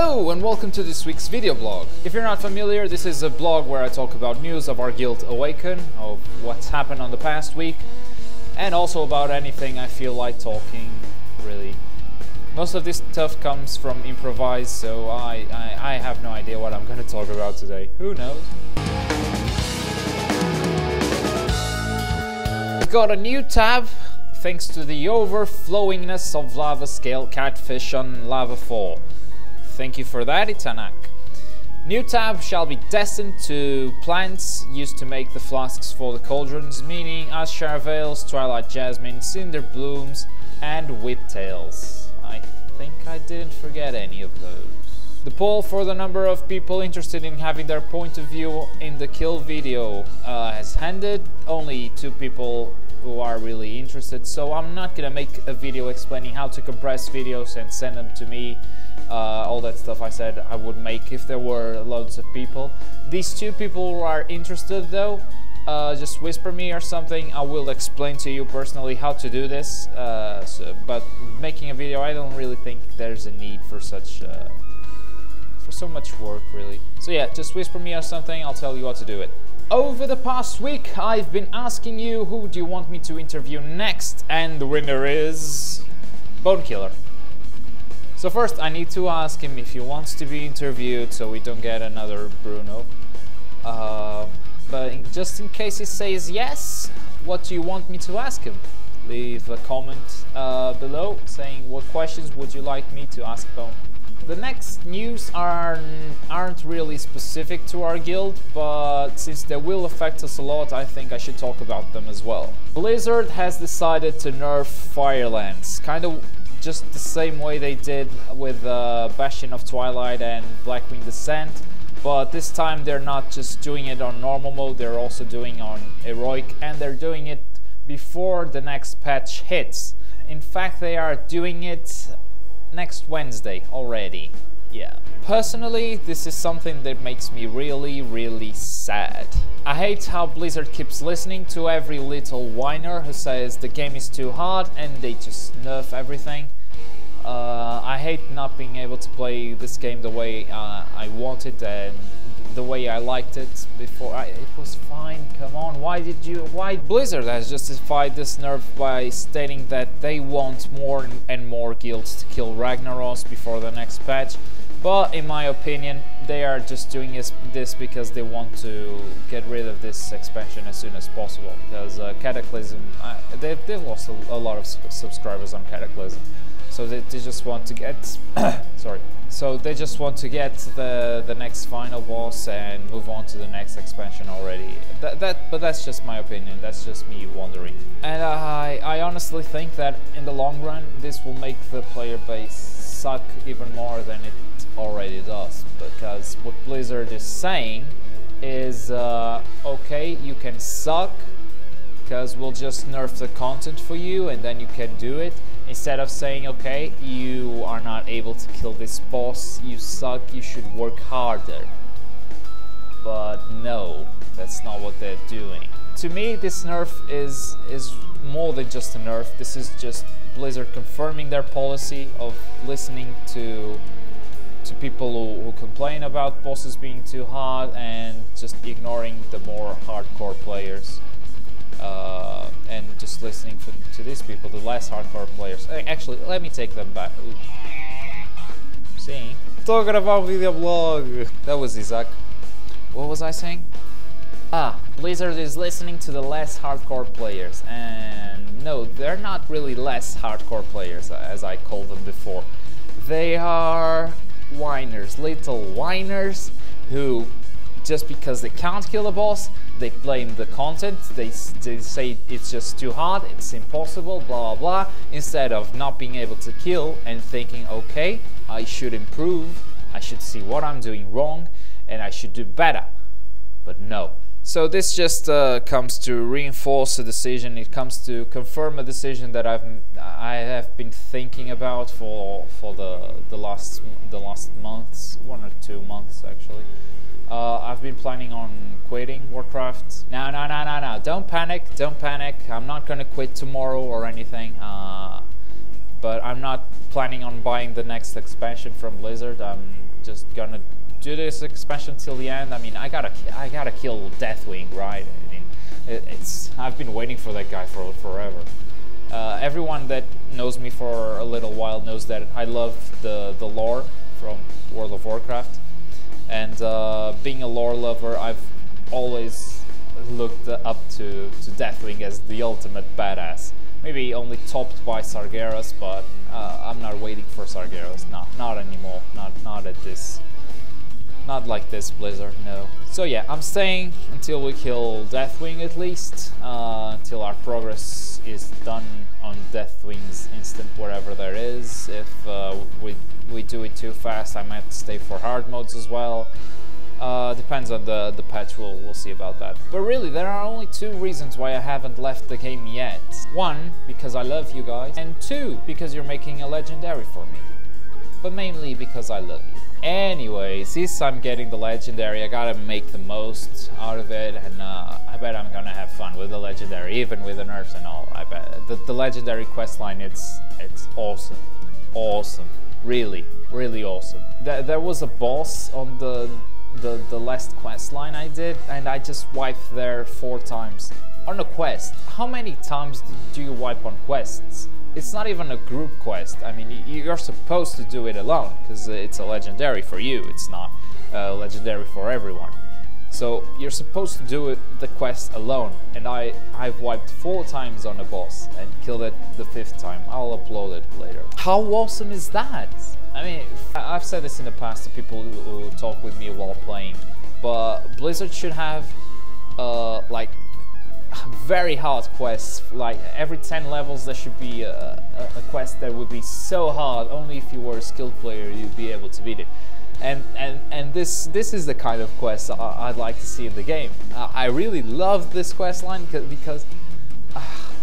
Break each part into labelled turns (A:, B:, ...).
A: Hello and welcome to this week's video blog. If you're not familiar, this is a blog where I talk about news of our guild Awaken, of what's happened on the past week, and also about anything I feel like talking, really. Most of this stuff comes from improvise, so I have no idea what I'm gonna talk about today. Who knows? We've got a new tab, thanks to the overflowingness of lava scale catfish on Lava 4. Thank you for that, Itanak. New tab shall be destined to plants used to make the flasks for the cauldrons, meaning Ashar Veils, Twilight Jasmine, Cinder Blooms, and Whiptails. I think I didn't forget any of those. The poll for the number of people interested in having their point of view in the kill video has ended. Only 2 people who are really interested, so I'm not gonna make a video explaining how to compress videos and send them to me. All that stuff I said I would make if there were loads of people. These 2 people who are interested though, just whisper me or something. I will explain to you personally how to do this. But making a video, I don't really think there's a need for such for so much work, really. So yeah, just whisper me or something. I'll tell you how to do it. Over the past week, I've been asking you who do you want me to interview next, and the winner is Bonekiller. So first I need to ask him if he wants to be interviewed so we don't get another Bruno. But just in case he says yes, what do you want me to ask him? Leave a comment below saying what questions would you like me to ask Bone. The next news aren't really specific to our guild, but since they will affect us a lot, I think I should talk about them as well. Blizzard has decided to nerf Firelands, kind of just the same way they did with Bastion of Twilight and Blackwing Descent, but this time they're not just doing it on normal mode, they're also doing on heroic, and they're doing it before the next patch hits. In fact, they are doing it next Wednesday already. Yeah. Personally, this is something that makes me really sad. I hate how Blizzard keeps listening to every little whiner who says the game is too hard and they just nerf everything. I hate not being able to play this game the way I wanted and the way I liked it before. It was fine, come on, why Blizzard has justified this nerf by stating that they want more and more guilds to kill Ragnaros before the next patch. But in my opinion, they are just doing this because they want to get rid of this expansion as soon as possible. Because Cataclysm, they've lost a lot of subscribers on Cataclysm, so they just want to get sorry. So they just want to get the next final boss and move on to the next expansion already. But that's just my opinion. That's just me wondering. And I honestly think that in the long run, this will make the player base suck even more than it already does, because what Blizzard is saying is okay, you can suck because we'll just nerf the content for you and then you can do it, instead of saying okay, you are not able to kill this boss, you suck, you should work harder. But no, that's not what they're doing. To me, this nerf is more than just a nerf. This is just Blizzard confirming their policy of listening to people who complain about bosses being too hard and just ignoring the more hardcore players, and just listening to these people, the less hardcore players. Actually, let me take them back. Ooh. See? Talking about video blog. That was Isaac. What was I saying? Blizzard is listening to the less hardcore players, and no, they're not really less hardcore players as I called them before. They are whiners, little whiners who, just because they can't kill a boss, they blame the content, they say it's just too hard, it's impossible, blah blah blah, instead of not being able to kill and thinking, okay, I should improve, I should see what I'm doing wrong, and I should do better. But no. So this just comes to reinforce a decision. It comes to confirm a decision that I have been thinking about for the last months, 1 or 2 months actually. I've been planning on quitting Warcraft. No, don't panic, don't panic. I'm not gonna quit tomorrow or anything. But I'm not planning on buying the next expansion from Blizzard. I'm just gonna do this expansion till the end. I mean, I gotta kill Deathwing, right? I mean, I've been waiting for that guy for forever. Everyone that knows me for a little while knows that I love the lore from World of Warcraft, and being a lore lover, I've always looked up to Deathwing as the ultimate badass. Maybe only topped by Sargeras, but I'm not waiting for Sargeras. Not anymore. Not at this. Not like this, Blizzard. No. So yeah, I'm staying until we kill Deathwing at least. Until our progress is done on Deathwing's instant, wherever there is. If we do it too fast, I might stay for hard modes as well. Depends on the patch, we'll see about that. But really, there are only two reasons why I haven't left the game yet. One, because I love you guys, and two, because you're making a legendary for me. But mainly because I love you. Anyway, since I'm getting the legendary, I gotta make the most out of it, and I bet I'm gonna have fun with the legendary, even with the nerfs and all. I bet the legendary questline, it's awesome, awesome, really awesome. There was a boss on the last quest line I did, and I just wiped there 4 times on a quest. How many times do you wipe on quests? It's not even a group quest. I mean, you're supposed to do it alone because it's a legendary for you. It's not legendary for everyone. So you're supposed to do the quest alone, and I've wiped 4 times on a boss and killed it the 5th time. I'll upload it later. How awesome is that? I mean, I've said this in the past to people who talk with me while playing, but Blizzard should have like very hard quests. Like every 10 levels there should be a quest that would be so hard, only if you were a skilled player you'd be able to beat it. And this is the kind of quest I'd like to see in the game. I really love this quest line because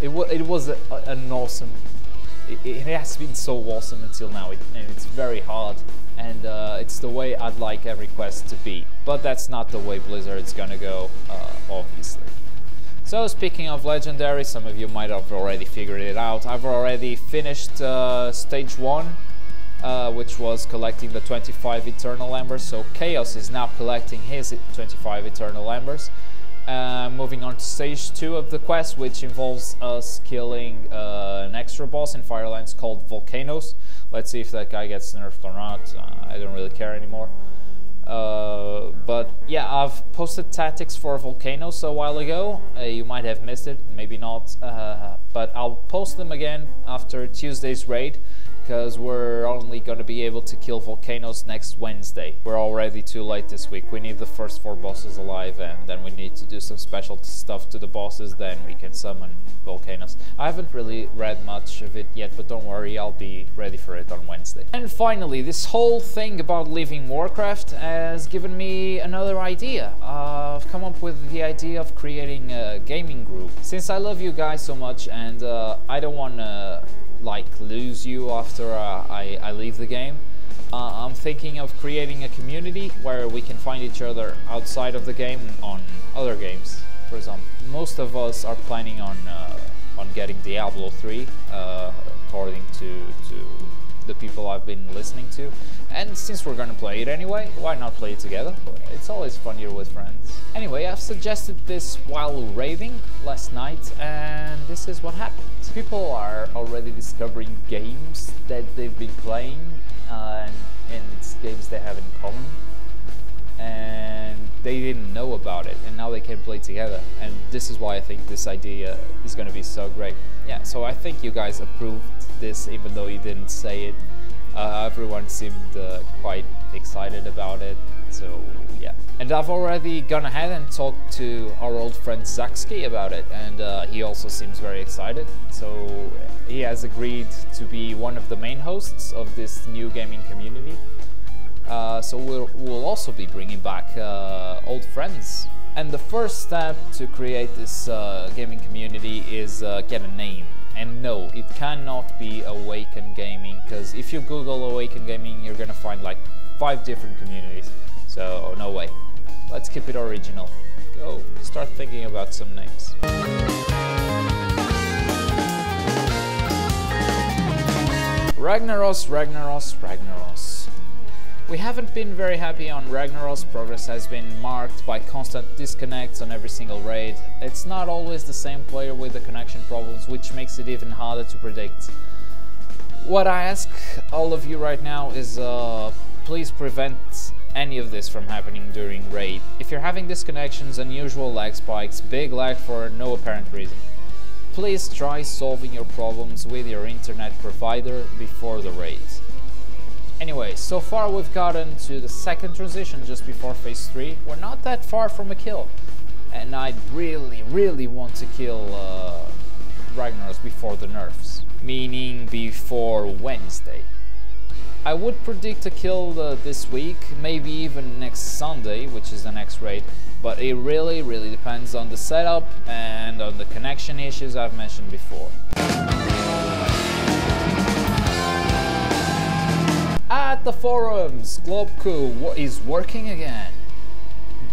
A: it was an awesome. It has been so awesome until now, and it's very hard, and it's the way I'd like every quest to be. But that's not the way Blizzard's gonna go, obviously. So speaking of legendary, some of you might have already figured it out. I've already finished stage 1, which was collecting the 25 Eternal Embers. So Chaos is now collecting his 25 Eternal Embers. Moving on to stage 2 of the quest, which involves us killing an extra boss in Firelands called Volcanoes. Let's see if that guy gets nerfed or not. I don't really care anymore. But yeah, I've posted tactics for Volcanoes a while ago. You might have missed it, maybe not, but I'll post them again after Tuesday's raid, because we're only going to be able to kill Volcanoes next Wednesday. We're already too late this week. We need the first 4 bosses alive, and then we need to do some special stuff to the bosses, then we can summon Volcanoes. I haven't really read much of it yet, but don't worry, I'll be ready for it on Wednesday. And finally, this whole thing about leaving Warcraft has given me another idea. I've come up with the idea of creating a gaming group. Since I love you guys so much, and I don't want to like lose you after I leave the game, I'm thinking of creating a community where we can find each other outside of the game on other games. For example, most of us are planning on getting Diablo 3, according to the people I've been listening to, and since we're gonna play it anyway, why not play it together? It's always funnier with friends. Anyway, I've suggested this while raving last night, and this is what happened. People are already discovering games that they've been playing, and it's games they have in common, and they didn't know about it, and now they can play together, and this is why I think this idea is gonna be so great. Yeah, so I think you guys approved this, even though you didn't say it. Everyone seemed quite excited about it, so yeah. And I've already gone ahead and talked to our old friend Zaxki about it, and he also seems very excited. So he has agreed to be one of the main hosts of this new gaming community. So we'll also be bringing back old friends. And the first step to create this gaming community is get a name. And no, it cannot be Awaken Gaming, because if you Google Awaken Gaming, you're gonna find like 5 different communities. So no way. Let's keep it original. Go, start thinking about some names. Ragnaros, Ragnaros, Ragnaros. We haven't been very happy on Ragnaros. Progress has been marked by constant disconnects on every single raid. It's not always the same player with the connection problems, which makes it even harder to predict. What I ask all of you right now is please prevent any of this from happening during raid. If you're having disconnections, unusual lag spikes, big lag for no apparent reason, please try solving your problems with your internet provider before the raid. Anyway, so far we've gotten to the second transition just before phase 3. We're not that far from a kill, and I really want to kill Ragnaros before the nerfs, meaning before Wednesday. I would predict a kill this week, maybe even next Sunday, which is the next raid, but it really depends on the setup and on the connection issues I've mentioned before. At the forums, Globku is working again.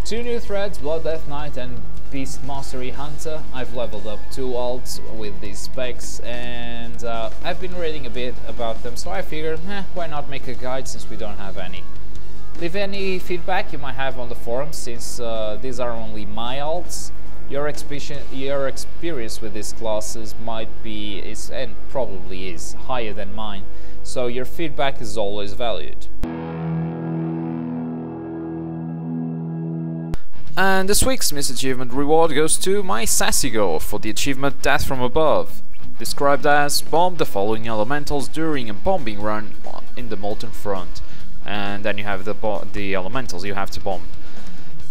A: 2 new threads, Blood Death Knight and Beast Mastery Hunter. I've leveled up 2 alts with these specs, and I've been reading a bit about them, so I figured, why not make a guide since we don't have any. Leave any feedback you might have on the forums, since these are only my alts. Your experience with these classes might be, and probably is, higher than mine, so your feedback is always valued. And this week's Miss Achievement reward goes to my Sassigo for the achievement Death from Above, described as bomb the following elementals during a bombing run in the Molten Front, and then you have the elementals you have to bomb.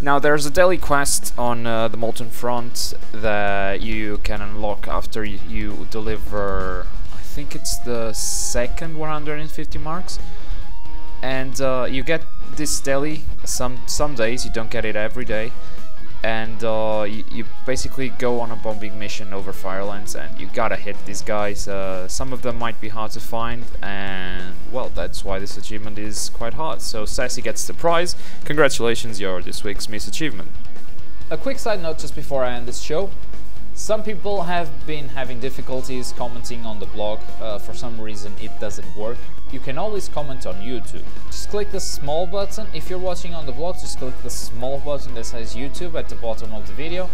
A: Now there's a daily quest on the Molten Front that you can unlock after you deliver, I think it's the second 150 marks, and you get this daily. Some days you don't get it every day, and you basically go on a bombing mission over Firelands, and you gotta hit these guys. Some of them might be hard to find, and well, that's why this achievement is quite hard. So Sassy gets the prize. Congratulations, you're this week's Miss Achievement. A quick side note just before I end this show. Some people have been having difficulties commenting on the blog. For some reason it doesn't work. You can always comment on YouTube. Just click the small button. If you're watching on the blog, just click the small button that says YouTube at the bottom of the video,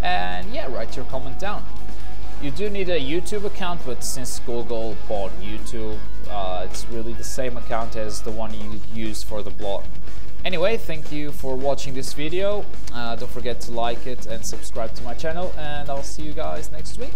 A: and yeah, write your comment down. You do need a YouTube account, but since Google bought YouTube, it's really the same account as the one you use for the blog. Anyway, thank you for watching this video. Don't forget to like it and subscribe to my channel, and I'll see you guys next week.